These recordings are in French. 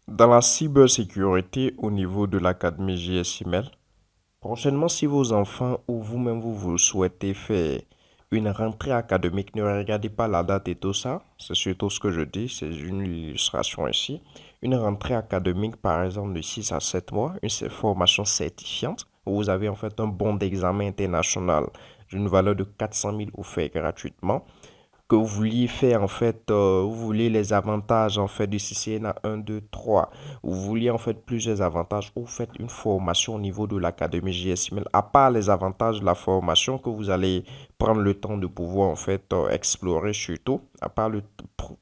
Dans la cybersécurité au niveau de l'Académie JSML, prochainement, si vos enfants ou vous-même vous souhaitez faire une rentrée académique, ne regardez pas la date et tout ça. C'est surtout ce que je dis, c'est une illustration ici. Une rentrée académique, par exemple, de 6 à 7 mois, une formation certifiante, où vous avez en fait un bon d'examen international d'une valeur de 400 000 offert gratuitement que vous vouliez faire en fait, vous voulez les avantages en fait du CCNA 1, 2, 3, vous vouliez en fait plusieurs avantages, ou vous faites une formation au niveau de l'Académie JSML, à part les avantages de la formation que vous allez prendre le temps de pouvoir en fait explorer surtout, à part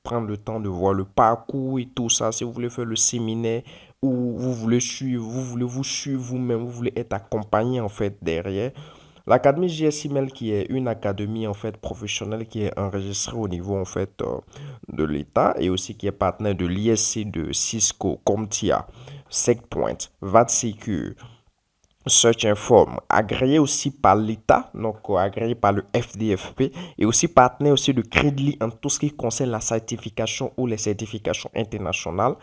prendre le temps de voir le parcours et tout ça, si vous voulez faire le séminaire, ou vous voulez suivre, vous voulez vous suivre vous-même, vous voulez être accompagné en fait derrière. L'Académie JSML qui est une académie en fait professionnelle qui est enregistrée au niveau en fait de l'État et aussi qui est partenaire de l'ISC de Cisco, CompTIA, SecPoint, VATSecure, Search Inform, agréé aussi par l'État, donc agréé par le FDFP et aussi partenaire aussi de Credly en tout ce qui concerne la certification ou les certifications internationales.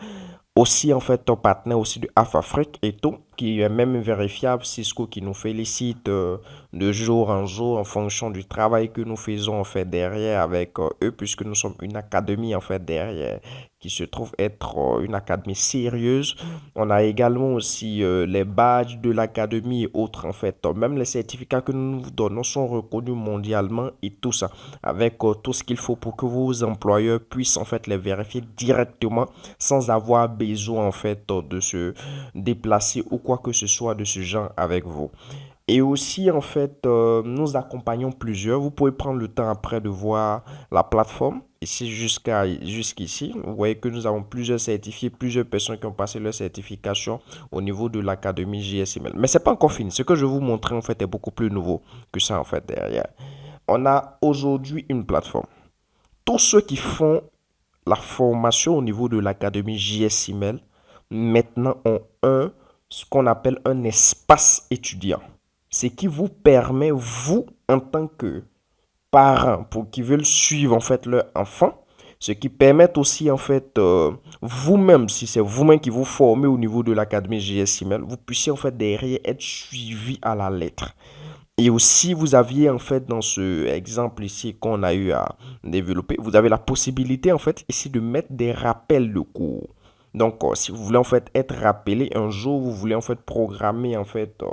Aussi, en fait, ton partenaire aussi de Afafrique et tout, qui est même vérifiable, Cisco qui nous félicite de jour en jour en fonction du travail que nous faisons en fait derrière avec eux, puisque nous sommes une académie en fait derrière, qui se trouve être une académie sérieuse. On a également aussi les badges de l'académie et autres en fait. Même les certificats que nous vous donnons sont reconnus mondialement et tout ça, avec tout ce qu'il faut pour que vos employeurs puissent en fait les vérifier directement sans avoir besoin en fait de se déplacer ou quoi que ce soit de ce genre avec vous. Et aussi, en fait, nous accompagnons plusieurs. Vous pouvez prendre le temps après de voir la plateforme. Ici, jusqu'ici, vous voyez que nous avons plusieurs certifiés, plusieurs personnes qui ont passé leur certification au niveau de l'Académie JSML. Mais c'est pas encore fini. Ce que je vais vous montrer, en fait, est beaucoup plus nouveau que ça, en fait, derrière. On a aujourd'hui une plateforme. Tous ceux qui font la formation au niveau de l'Académie JSML, maintenant, ont ce qu'on appelle un espace étudiant. Ce qui vous permet, vous, en tant que parents, pour qui veulent suivre en fait leur enfant, ce qui permet aussi en fait vous-même, si c'est vous-même qui vous formez au niveau de l'académie GSML, vous puissiez en fait derrière être suivi à la lettre. Et aussi, vous aviez en fait dans ce exemple ici qu'on a eu à développer, vous avez la possibilité en fait ici de mettre des rappels de cours. Donc, si vous voulez en fait être rappelé un jour, vous voulez en fait programmer en fait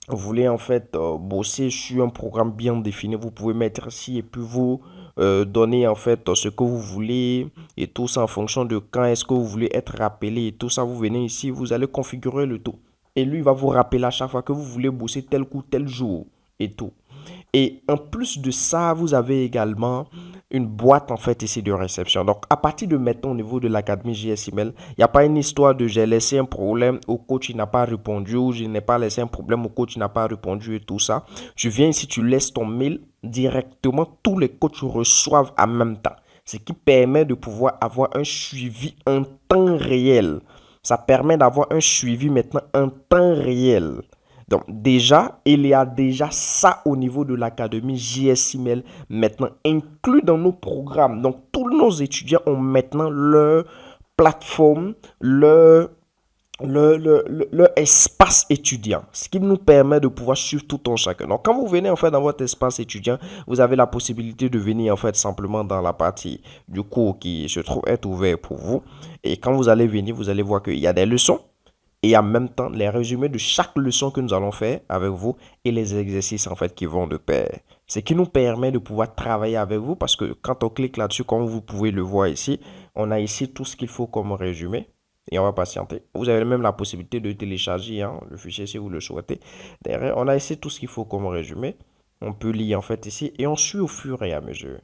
vous voulez en fait bosser sur un programme bien défini, vous pouvez mettre ici et puis vous donner en fait ce que vous voulez et tout ça en fonction de quand est-ce que vous voulez être rappelé et tout ça. Vous venez ici, vous allez configurer le tout. Et lui va vous rappeler à chaque fois que vous voulez bosser tel coup, tel jour et tout. Et en plus de ça, vous avez également une boîte en fait ici de réception. Donc à partir de maintenant au niveau de l'académie JSML, il n'y a pas une histoire de j'ai laissé un problème au coach, il n'a pas répondu, ou je n'ai pas laissé un problème au coach, il n'a pas répondu et tout ça. Tu viens ici, tu laisses ton mail directement, tous les coachs reçoivent en même temps. Ce qui permet de pouvoir avoir un suivi en temps réel. Ça permet d'avoir un suivi maintenant en temps réel. Donc déjà, il y a déjà ça au niveau de l'académie JSML maintenant inclus dans nos programmes. Donc tous nos étudiants ont maintenant leur plateforme, leur espace étudiant, ce qui nous permet de pouvoir suivre tout en chacun. Donc, quand vous venez en fait dans votre espace étudiant, vous avez la possibilité de venir en fait simplement dans la partie du cours qui se trouve être ouvert pour vous. Et quand vous allez venir, vous allez voir qu'il y a des leçons et en même temps les résumés de chaque leçon que nous allons faire avec vous et les exercices en fait qui vont de pair. Ce qui nous permet de pouvoir travailler avec vous parce que quand on clique là-dessus, comme vous pouvez le voir ici, on a ici tout ce qu'il faut comme résumé et on va patienter. Vous avez même la possibilité de télécharger le fichier si vous le souhaitez. Derrière, on a ici tout ce qu'il faut comme résumé. On peut lire en fait ici et on suit au fur et à mesure.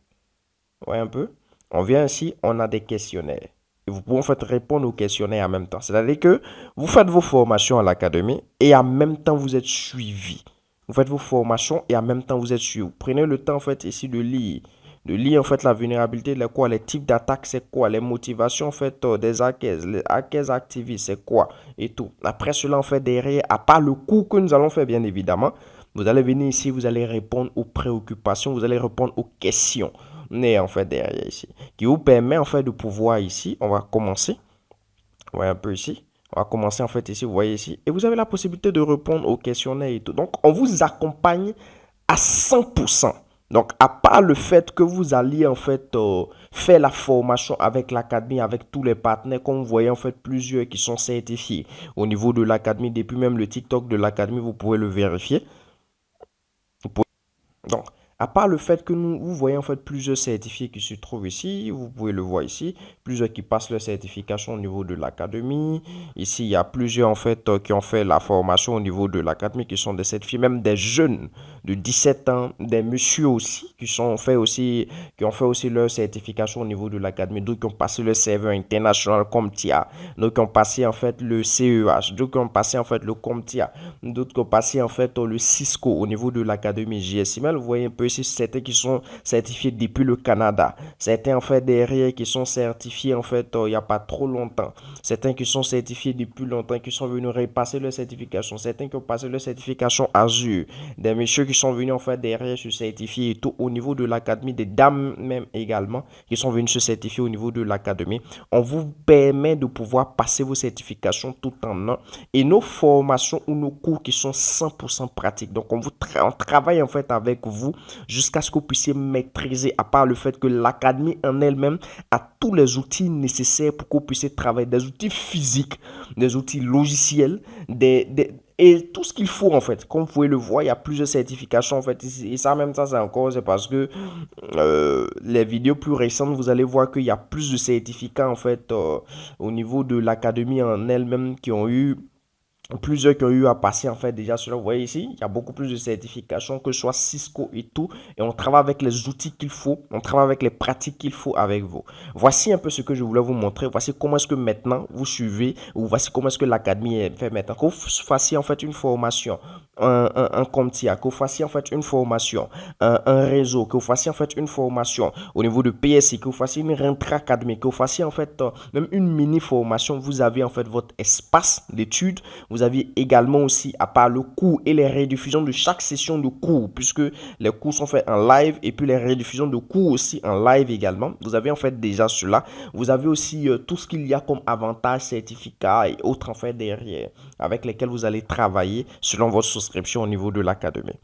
Vous voyez un peu? On vient ici, on a des questionnaires. Et vous pouvez en fait répondre aux questionnaires en même temps. C'est-à-dire que vous faites vos formations à l'académie et en même temps vous êtes suivi. Vous faites vos formations et en même temps vous êtes suivi. Vous prenez le temps en fait ici de lire. De lire en fait la vulnérabilité, les quoi, les types d'attaques, c'est quoi, les motivations en fait des hackers, les hackers activistes, c'est quoi et tout. Après cela en fait derrière, à part le cours que nous allons faire bien évidemment, vous allez venir ici, vous allez répondre aux préoccupations, vous allez répondre aux questions né en fait derrière ici, qui vous permet en fait de pouvoir ici, on va commencer voyez un peu ici. On va commencer en fait ici, vous voyez ici. Et vous avez la possibilité de répondre au questionnaire et tout. Donc, on vous accompagne à 100%. Donc, à part le fait que vous alliez en fait faire la formation avec l'académie, avec tous les partenaires, comme vous voyez en fait plusieurs qui sont certifiés au niveau de l'académie, depuis même le TikTok de l'académie, vous pouvez le vérifier. Donc, à part le fait que vous voyez en fait plusieurs certifiés qui se trouvent ici, vous pouvez le voir ici, plusieurs qui passent leur certification au niveau de l'académie. Ici, il y a plusieurs en fait qui ont fait la formation au niveau de l'académie, qui sont des certifiés, même des jeunes de 17 ans, des messieurs aussi, qui ont fait aussi leur certification au niveau de l'académie, d'autres qui ont passé le serveur international comme TIA, d'autres qui ont passé en fait le CEH, d'autres qui ont passé en fait le CompTIA, d'autres qui ont passé en fait le Cisco au niveau de l'académie JSML. Vous voyez un peu ici, certains qui sont certifiés depuis le Canada, certains en fait derrière qui sont certifiés en fait il n'y a pas trop longtemps, certains qui sont certifiés depuis longtemps, qui sont venus repasser leur certification, certains qui ont passé leur certification Azure, des messieurs qui sont venus en fait derrière se certifier et tout au niveau de l'académie, des dames même également qui sont venus se certifier au niveau de l'académie. On vous permet de pouvoir passer vos certifications tout en un et nos formations ou nos cours qui sont 100% pratiques. Donc, on travaille en fait avec vous jusqu'à ce que vous puissiez maîtriser, à part le fait que l'académie en elle-même a tous les outils nécessaires pour que vous puissiez travailler, des outils physiques, des outils logiciels, et tout ce qu'il faut en fait. Comme vous pouvez le voir, il y a plusieurs certifications en fait. Et ça, même ça, c'est encore, c'est parce que les vidéos plus récentes, vous allez voir qu'il y a plus de certificats en fait au niveau de l'académie en elle-même qui ont eu plusieurs qui ont eu à passer en fait déjà cela. Vous voyez ici, il y a beaucoup plus de certifications que ce soit Cisco et tout. Et on travaille avec les outils qu'il faut, on travaille avec les pratiques qu'il faut avec vous. Voici un peu ce que je voulais vous montrer. Voici comment est-ce que maintenant vous suivez, ou voici comment est-ce que l'académie est fait maintenant. Que vous fassiez en fait une formation, un CompTIA, que vous fassiez en fait une formation, un réseau, que vous fassiez en fait une formation au niveau de PSI, que vous fassiez une rentrée académique, que vous fassiez en fait même une mini formation. Vous avez en fait votre espace d'études. Vous avez également aussi, à part le cours et les rediffusions de chaque session de cours, puisque les cours sont faits en live et puis les rediffusions de cours aussi en live également. Vous avez en fait déjà cela. Vous avez aussi tout ce qu'il y a comme avantages, certificats et autres en fait derrière, avec lesquels vous allez travailler selon votre souscription au niveau de l'académie.